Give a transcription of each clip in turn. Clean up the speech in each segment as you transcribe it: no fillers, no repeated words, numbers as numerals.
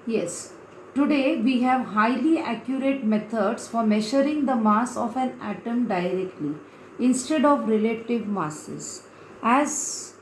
Yes, today we have highly accurate methods for measuring the mass of an atom directly instead of relative masses. As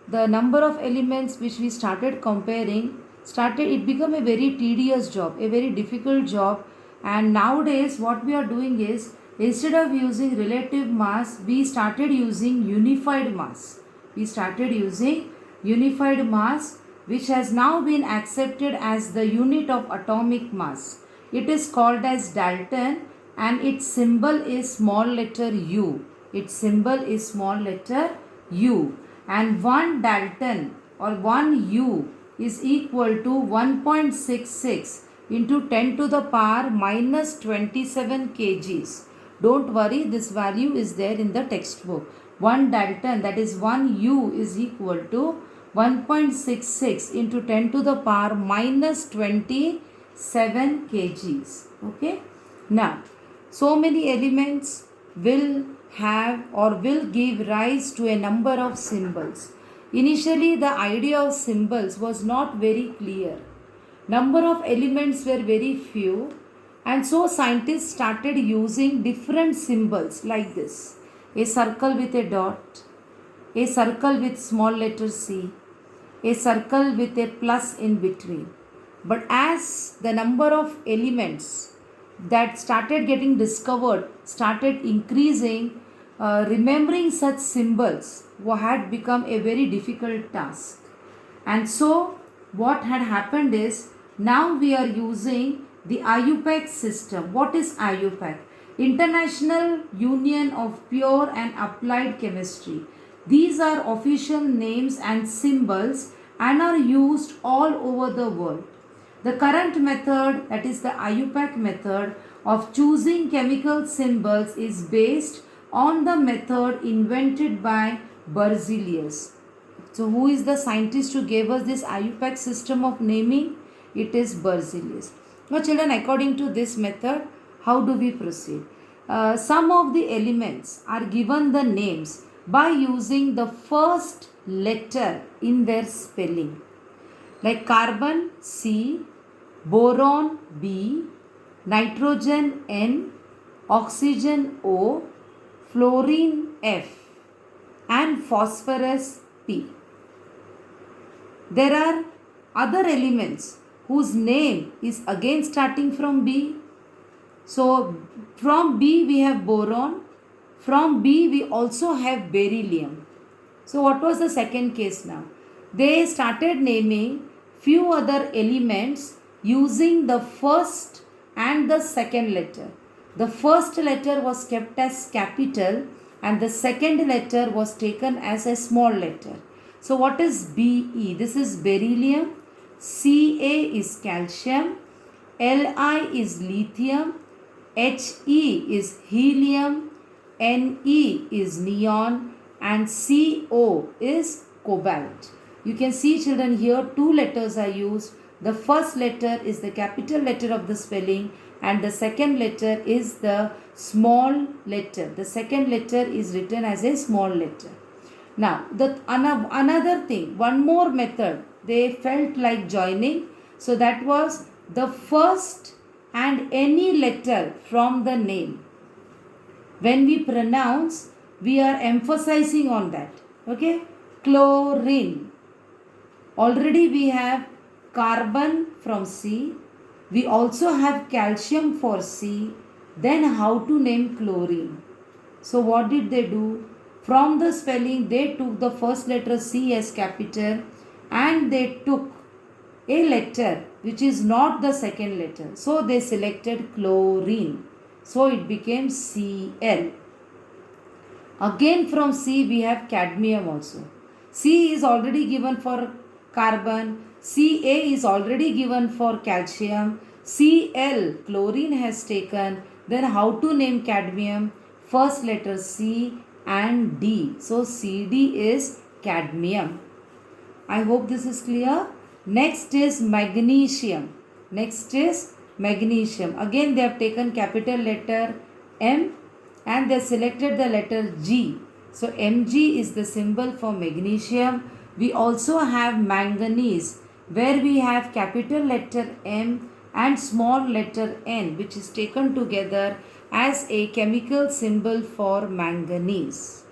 the number of elements which we started comparing it become a very tedious job, a very difficult job, and nowadays what we are doing is instead of using relative mass we started using unified mass. We started using unified mass, which has now been accepted as the unit of atomic mass. It is called as Dalton and its symbol is small letter u. Its symbol is small letter u, and 1 Dalton or 1 u is equal to 1.66 into 10 to the power minus 27 kgs. Don't worry, this value is there in the textbook. 1 Dalton, that is 1 u, is equal to 1.66 into 10 to the power minus 27 kgs. Okay. Now, so many elements will have or will give rise to a number of symbols. Initially, the idea of symbols was not very clear. Number of elements were very few, and so scientists started using different symbols like this: a circle with a dot, a circle with small letter c, a circle with a plus in between. But as the number of elements that started getting discovered started increasing, remembering such symbols had become a very difficult task. And so, what had happened is now we are using the IUPAC system. What is IUPAC? International Union of Pure and Applied Chemistry. These are official names and symbols and are used all over the world. The current method, that is the IUPAC method of choosing chemical symbols, is based on the method invented by Berzelius. So, who is the scientist who gave us this IUPAC system of naming? It is Berzelius. Now, children, according to this method, how do we proceed? Some of the elements are given the names by using the first letter in their spelling. Like carbon C, boron B, nitrogen N, oxygen O, fluorine F, and phosphorus P. There are other elements whose name is again starting from B. So from B we have boron, from B we also have beryllium. So what was the second case now? They started naming few other elements using the first and the second letter. The first letter was kept as capital and the second letter was taken as a small letter. So what is Be? This is beryllium, Ca is calcium, Li is lithium, He is helium, Ne is neon, and Co is cobalt. You can see, children, here two letters are used. The first letter is the capital letter of the spelling and the second letter is the small letter. The second letter is written as a small letter. Now, another thing, one more method they felt like joining. So that was the first and any letter from the name. When we pronounce, we are emphasizing on that. Okay? Chlorine. Already we have carbon from C. We also have calcium for C. Then how to name chlorine? So what did they do? From the spelling, they took the first letter C as capital and they took a letter which is not the second letter. So they selected chlorine. So it became Cl. Again from C we have cadmium also. C is already given for carbon. Ca is already given for calcium. Cl, chlorine has taken. Then how to name cadmium? First letter C and D. So Cd is cadmium. I hope this is clear. Next is magnesium. Next is magnesium. Again they have taken capital letter M and they selected the letter G. So Mg is the symbol for magnesium. We also have manganese, where we have capital letter M and small letter N, which is taken together as a chemical symbol for manganese.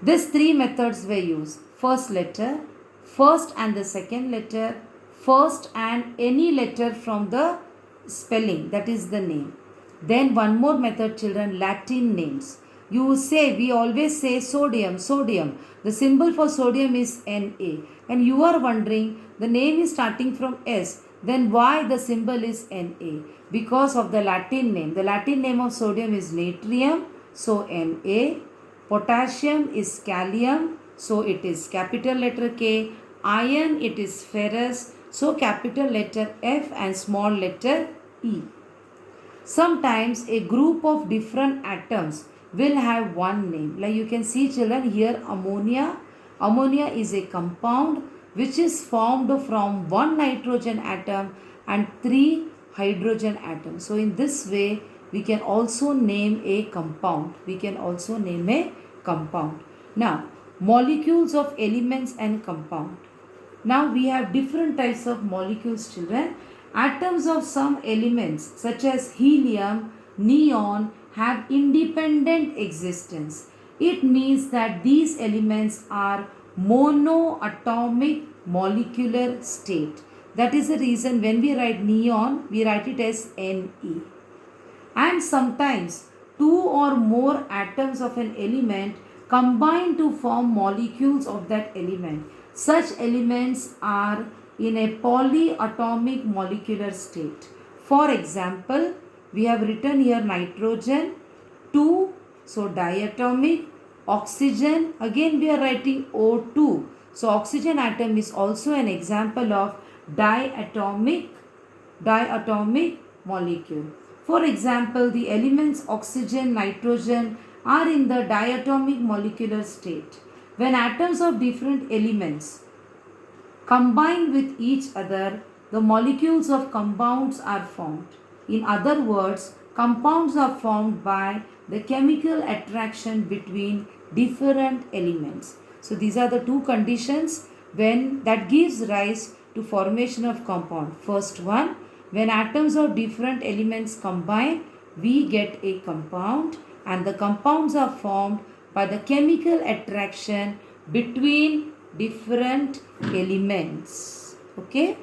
These three methods were used. First letter, first and the second letter, first and any letter from the spelling, that is the name. Then one more method, children, Latin names. We always say sodium, sodium. The symbol for sodium is Na. And you are wondering, the name is starting from S. Then why the symbol is Na? Because of the Latin name. The Latin name of sodium is natrium, so Na. Potassium is calcium, so it is capital letter K. Iron, it is ferrous, so capital letter F and small letter E. Sometimes a group of different atoms will have one name. Like you can see, children, here ammonia. Ammonia is a compound which is formed from one nitrogen atom and three hydrogen atoms. So in this way, we can also name a compound. Now, molecules of elements and compound. Now we have different types of molecules, children. Atoms of some elements such as helium, neon have independent existence. It means that these elements are monoatomic molecular state. That is the reason when we write neon, we write it as Ne. And sometimes two or more atoms of an element combine to form molecules of that element. Such elements are in a polyatomic molecular state. For example, we have written here nitrogen, 2, so diatomic. Oxygen, again we are writing O2. So oxygen atom is also an example of diatomic molecule. For example, the elements oxygen, nitrogen are in the diatomic molecular state. When atoms of different elements combine with each other, the molecules of compounds are formed. In other words, compounds are formed by the chemical attraction between different elements. So these are the two conditions that gives rise to formation of compound. First one, when atoms of different elements combine, we get a compound, and the compounds are formed by the chemical attraction between different elements. Okay.